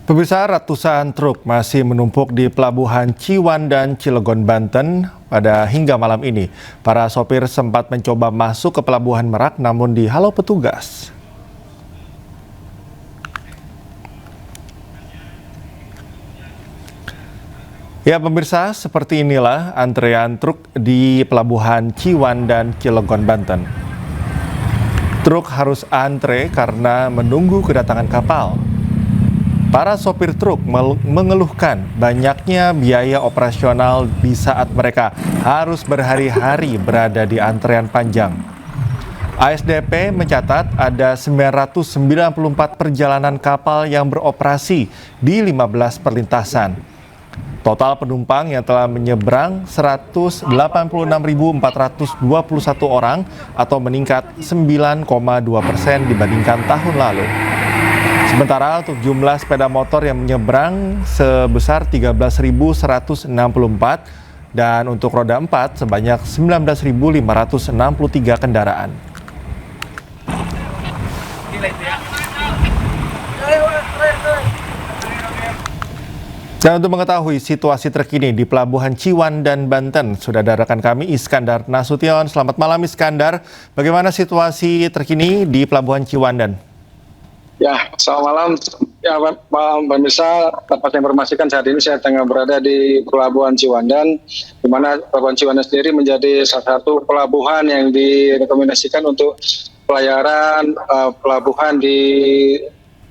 Pemirsa, ratusan truk masih menumpuk di pelabuhan Ciwandan, Cilegon, Banten pada hingga malam ini. Para sopir sempat mencoba masuk ke pelabuhan Merak namun dihalau petugas. Ya pemirsa, seperti inilah antrean truk di pelabuhan Ciwandan, Cilegon, Banten. Truk harus antre karena menunggu kedatangan kapal. Para sopir truk mengeluhkan banyaknya biaya operasional di saat mereka harus berhari-hari berada di antrean panjang. ASDP mencatat ada 994 perjalanan kapal yang beroperasi di 15 perlintasan. Total penumpang yang telah menyeberang 186.421 orang atau meningkat 9,2% dibandingkan tahun lalu. Sementara untuk jumlah sepeda motor yang menyeberang sebesar 13.164 dan untuk roda 4 sebanyak 19.563 kendaraan. Dan untuk mengetahui situasi terkini di Pelabuhan Ciwandan, Banten, sudah ada rekan kami Iskandar Nasution. Selamat malam Iskandar, bagaimana situasi terkini di Pelabuhan Ciwandan? Ya, selamat malam. Ya, pemirsa, dapat saya informasikan saat ini saya tengah berada di Pelabuhan Ciwandan, di mana Pelabuhan Ciwandan sendiri menjadi salah satu pelabuhan yang direkomendasikan untuk pelayaran pelabuhan di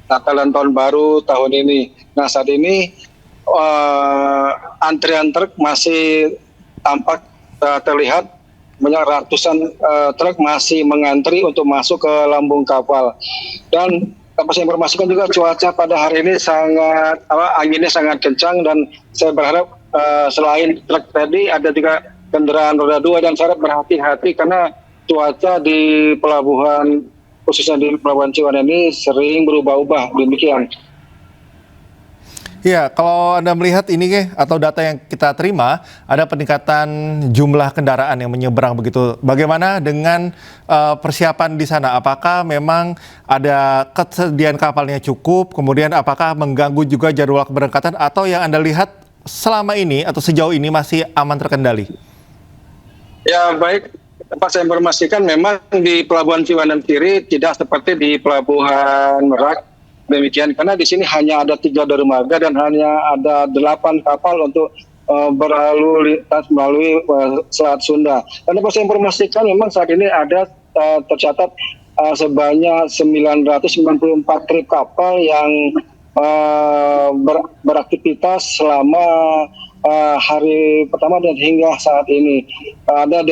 Natal dan Tahun Baru tahun ini. Nah, saat ini antrian truk masih tampak terlihat banyak ratusan truk masih mengantri untuk masuk ke lambung kapal. Dan dapat saya informasikan juga cuaca pada hari ini sangat anginnya sangat kencang, dan saya berharap selain truk tadi ada juga kendaraan roda 2 dan saya harap berhati-hati karena cuaca di pelabuhan khususnya di Pelabuhan Ciwandan ini sering berubah-ubah demikian. Ya, kalau Anda melihat ini atau data yang kita terima, ada peningkatan jumlah kendaraan yang menyeberang begitu. Bagaimana dengan persiapan di sana? Apakah memang ada ketersediaan kapalnya cukup? Kemudian apakah mengganggu juga jadwal keberangkatan? Atau yang Anda lihat selama ini atau sejauh ini masih aman terkendali? Ya, baik. Dapat saya informasikan memang di Pelabuhan Ciwandan sendiri tidak seperti di Pelabuhan Merak. Demikian, karena di sini hanya ada 3 dermaga dan hanya ada 8 kapal untuk berlalu lintas melalui Selat Sunda. Dan dapat saya informasikan memang saat ini ada tercatat sebanyak 994 trip kapal yang beraktivitas selama hari pertama dan hingga saat ini. Ada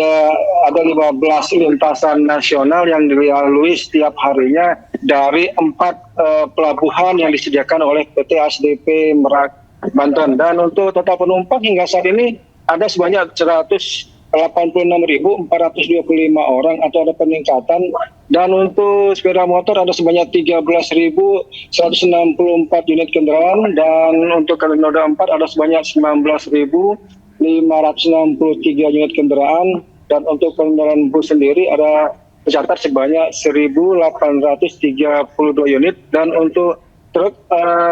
15 lintasan nasional yang dilalui setiap harinya dari 4 pelabuhan yang disediakan oleh PT ASDP Merak, Banten. Dan untuk total penumpang hingga saat ini ada sebanyak 186.425 orang atau ada peningkatan. Dan untuk sepeda motor ada sebanyak 13.164 unit kendaraan, dan untuk roda 4 ada sebanyak 19.563 unit kendaraan, dan untuk kendaraan bus sendiri ada tercatat sebanyak 1.832 unit, dan untuk truk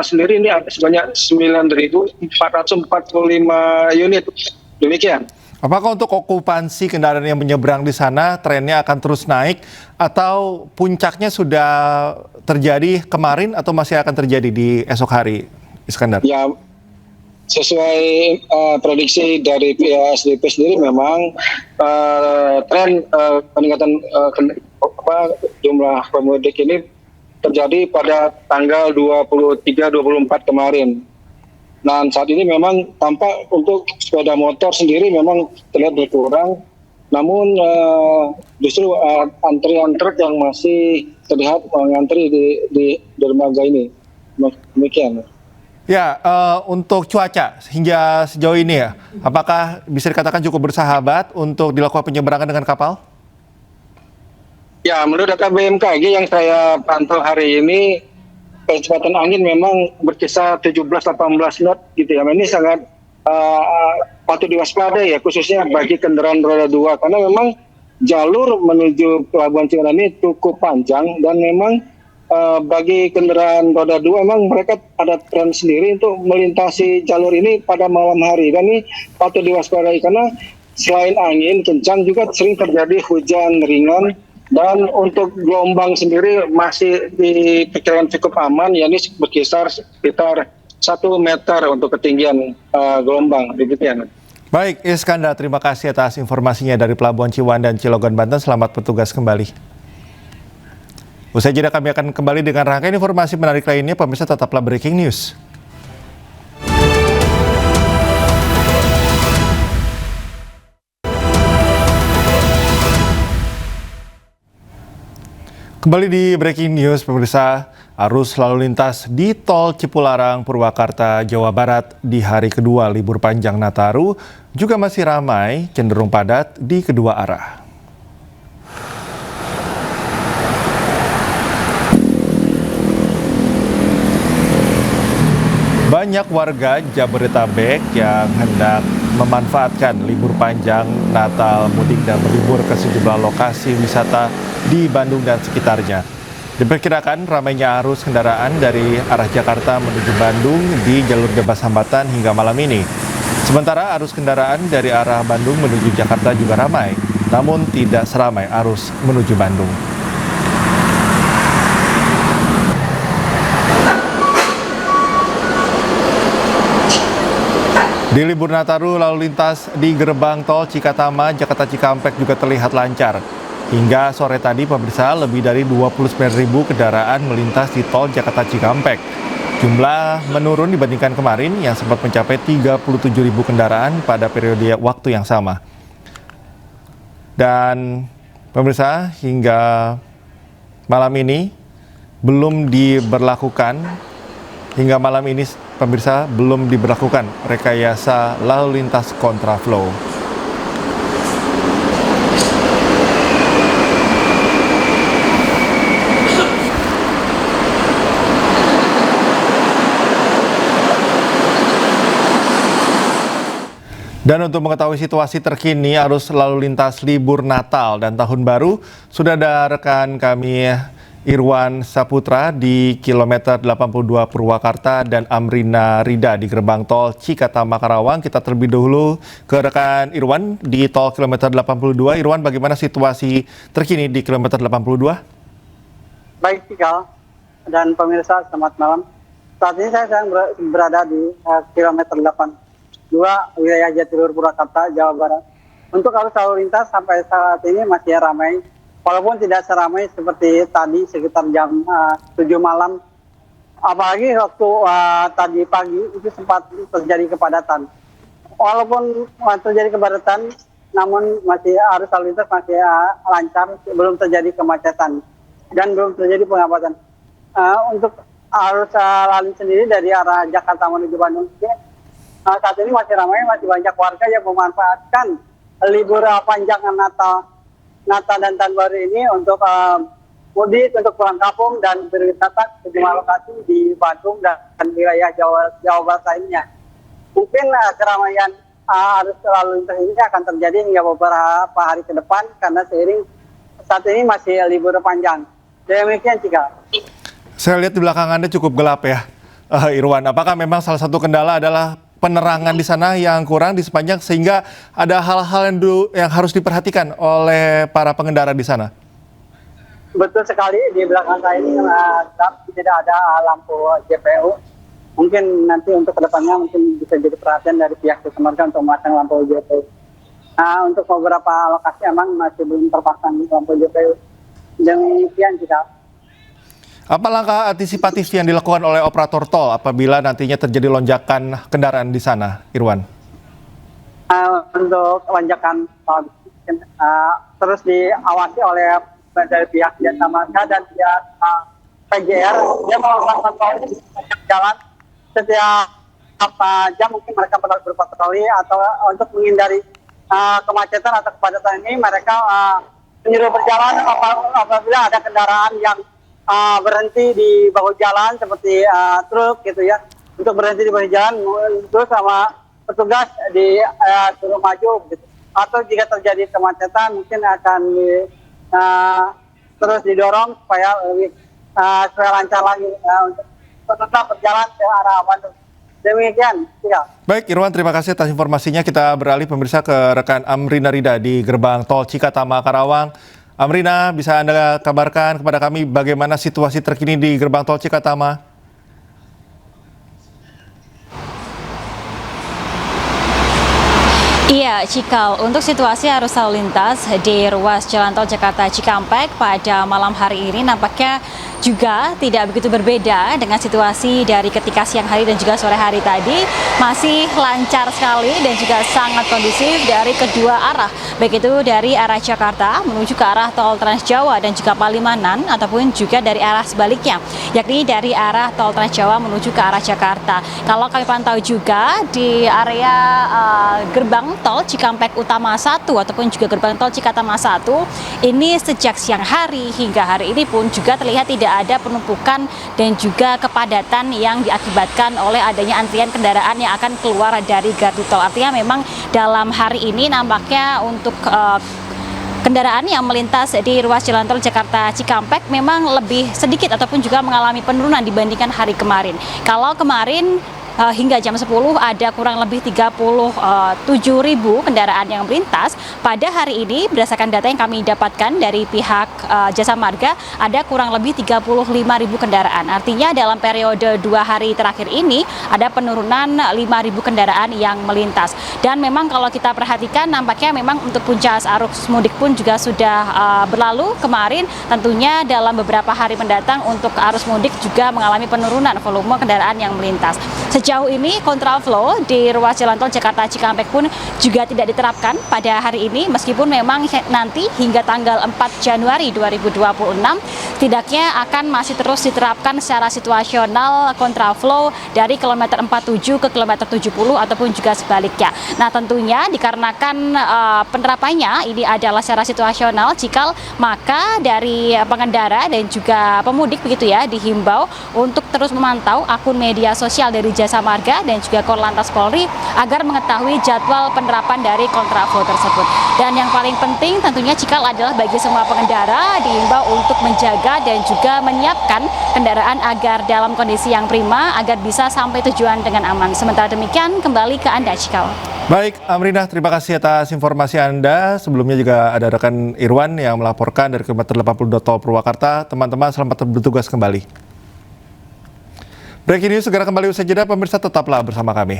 sendiri ini ada sebanyak 9.445 unit. Demikian. Apakah untuk okupansi kendaraan yang menyeberang di sana trennya akan terus naik atau puncaknya sudah terjadi kemarin atau masih akan terjadi di esok hari, Iskandar? Ya, sesuai prediksi dari pihak SDP sendiri memang tren peningkatan jumlah pemudik ini terjadi pada tanggal 23-24 kemarin. Nah, saat ini memang tampak untuk sepeda motor sendiri memang terlihat berkurang, namun justru antrian truk yang masih terlihat mengantri di dermaga ini. Demikian. Ya, untuk cuaca hingga sejauh ini ya, apakah bisa dikatakan cukup bersahabat untuk dilakukan penyeberangan dengan kapal? Ya, menurut data BMKG yang saya pantau hari ini, kecepatan angin memang berkisar 17-18 knot gitu ya. Ini sangat patut diwaspadai ya, khususnya bagi kendaraan roda 2, karena memang jalur menuju Pelabuhan Ciwandan ini cukup panjang dan memang bagi kendaraan roda 2 memang mereka ada tren sendiri untuk melintasi jalur ini pada malam hari, dan ini patut diwaspadai karena selain angin kencang juga sering terjadi hujan ringan, dan untuk gelombang sendiri masih diperkirakan cukup aman, yakni berkisar sekitar 1 meter untuk ketinggian gelombang. Demikian. Baik, Iskandar, terima kasih atas informasinya dari Pelabuhan Ciwandan, Cilegon, Banten. Selamat bertugas kembali. Usai jeda kami akan kembali dengan rangkaian informasi menarik lainnya. Pemirsa, tetaplah breaking news. Kembali di breaking news, pemirsa, arus lalu lintas di Tol Cipularang, Purwakarta, Jawa Barat di hari kedua libur panjang Nataru juga masih ramai, cenderung padat di kedua arah. Banyak warga Jabodetabek yang hendak memanfaatkan libur panjang Natal, mudik, dan berlibur ke sejumlah lokasi wisata di Bandung dan sekitarnya. Diperkirakan ramainya arus kendaraan dari arah Jakarta menuju Bandung di jalur bebas hambatan hingga malam ini. Sementara arus kendaraan dari arah Bandung menuju Jakarta juga ramai, namun tidak seramai arus menuju Bandung. Di libur Nataru, lalu lintas di gerbang tol Cikatama, Jakarta Cikampek juga terlihat lancar. Hingga sore tadi, pemirsa, lebih dari 29.000 kendaraan melintas di tol Jakarta Cikampek. Jumlah menurun dibandingkan kemarin yang sempat mencapai 37.000 kendaraan pada periode waktu yang sama. Dan pemirsa, hingga malam ini belum diberlakukan rekayasa lalu lintas kontraflow. Dan untuk mengetahui situasi terkini arus lalu lintas libur Natal dan Tahun Baru, sudah ada rekan kami Irwan Saputra di kilometer 82 Purwakarta dan Amrina Rida di gerbang tol Cikatama Karawang. Kita terlebih dahulu ke rekan Irwan di tol kilometer 82. Irwan, bagaimana situasi terkini di kilometer 82? Baik, Cikal dan pemirsa, selamat malam. Saat ini saya sedang berada di kilometer 82 wilayah Jatiluhur Purwakarta, Jawa Barat. Untuk arus lalu lintas sampai saat ini masih ramai. Walaupun tidak seramai seperti tadi sekitar jam 7 malam, apalagi waktu tadi pagi itu sempat terjadi kepadatan. Walaupun terjadi kepadatan, namun masih arus lalu lintas masih lancar, belum terjadi kemacetan dan belum terjadi pengamatan. Untuk arus lalu lintas sendiri dari arah Jakarta menuju Bandung, saat ini masih ramai, masih banyak warga yang memanfaatkan libur panjang Natal dan Tahun Baru ini untuk mudik, untuk pulang kampung dan berwisata ke sejumlah lokasi di Bandung dan wilayah Jawa Barat lainnya. Mungkin keramaian arus lalu lintas ini akan terjadi hingga beberapa hari ke depan karena seiring saat ini masih libur panjang. Demikian, Cika. Saya lihat di belakang Anda cukup gelap ya, Irwan. Apakah memang salah satu kendala adalah penerangan di sana yang kurang di sepanjang sehingga ada hal-hal yang harus diperhatikan oleh para pengendara di sana? Betul sekali, di belakang saya ini tidak ada lampu JPU. Mungkin nanti untuk kedepannya mungkin bisa jadi perhatian dari pihak jasa marga untuk memasang lampu JPU. Untuk beberapa lokasi emang masih belum terpasang lampu JPU. Demikian juga. Apa langkah antisipatif yang dilakukan oleh operator tol apabila nantinya terjadi lonjakan kendaraan di sana, Irwan? Untuk lonjakan terus diawasi oleh dari pihak jasa marga dan pihak PJR. Dia melakukan jalan setiap jam, mungkin mereka berpatroli atau untuk menghindari kemacetan atau kepadatan ini mereka menyuruh berjalan apabila ada kendaraan yang berhenti di bahu jalan seperti truk gitu ya, untuk berhenti di bahu jalan terus sama petugas suruh maju gitu. Atau jika terjadi kemacetan mungkin akan terus didorong supaya lebih supaya lancar lagi untuk tetap berjalan ke arah Bandung. Demikian, Cikal. Baik, Irwan, terima kasih atas informasinya. Kita beralih pemirsa ke rekan Amrina Rida di gerbang tol Cikatama Karawang. Amrina, bisa Anda kabarkan kepada kami bagaimana situasi terkini di gerbang tol Cikatama? Iya, Cikal. Untuk situasi arus lalu lintas di ruas Jalan Tol Jakarta Cikampek pada malam hari ini nampaknya juga tidak begitu berbeda dengan situasi dari ketika siang hari dan juga sore hari tadi. Masih lancar sekali dan juga sangat kondusif dari kedua arah. Baik itu dari arah Jakarta menuju ke arah Tol Trans Jawa dan juga Palimanan ataupun juga dari arah sebaliknya, yakni dari arah Tol Trans Jawa menuju ke arah Jakarta. Kalau kami pantau juga di area gerbang tol Cikampek Utama 1 ataupun juga gerbang tol Cikatama 1 ini sejak siang hari hingga hari ini pun juga terlihat tidak ada penumpukan dan juga kepadatan yang diakibatkan oleh adanya antrian kendaraan yang akan keluar dari gardu tol. Artinya memang dalam hari ini nampaknya untuk kendaraan yang melintas di ruas Jalan Tol Jakarta Cikampek memang lebih sedikit ataupun juga mengalami penurunan dibandingkan hari kemarin. Kalau kemarin hingga jam 10 ada kurang lebih 37.000 kendaraan yang melintas. Pada hari ini berdasarkan data yang kami dapatkan dari pihak Jasa Marga ada kurang lebih 35.000 kendaraan. Artinya dalam periode 2 hari terakhir ini ada penurunan 5.000 kendaraan yang melintas. Dan memang kalau kita perhatikan nampaknya memang untuk puncak arus mudik pun juga sudah berlalu kemarin. Tentunya dalam beberapa hari mendatang untuk arus mudik juga mengalami penurunan volume kendaraan yang melintas. Sejauh ini kontraflow di ruas Jalan Tol Jakarta Cikampek pun juga tidak diterapkan pada hari ini meskipun memang nanti hingga tanggal 4 Januari 2026 setidaknya akan masih terus diterapkan secara situasional kontraflow dari kilometer 47 ke kilometer 70 ataupun juga sebaliknya. Nah tentunya dikarenakan penerapannya ini adalah secara situasional Cikal, maka dari pengendara dan juga pemudik begitu ya dihimbau untuk terus memantau akun media sosial dari Jasa Marga dan juga Korlantas Polri agar mengetahui jadwal penerapan dari kontraflow tersebut. Dan yang paling penting tentunya Cikal adalah bagi semua pengendara diimbau untuk menjaga dan juga menyiapkan kendaraan agar dalam kondisi yang prima agar bisa sampai tujuan dengan aman. Sementara demikian kembali ke Anda Cikal. Baik, Amrina, terima kasih atas informasi Anda. Sebelumnya juga ada rekan Irwan yang melaporkan dari kilometer 82 Tol Purwakarta. Teman-teman selamat bertugas kembali. Breaking news segera kembali usai jeda, pemirsa tetaplah bersama kami.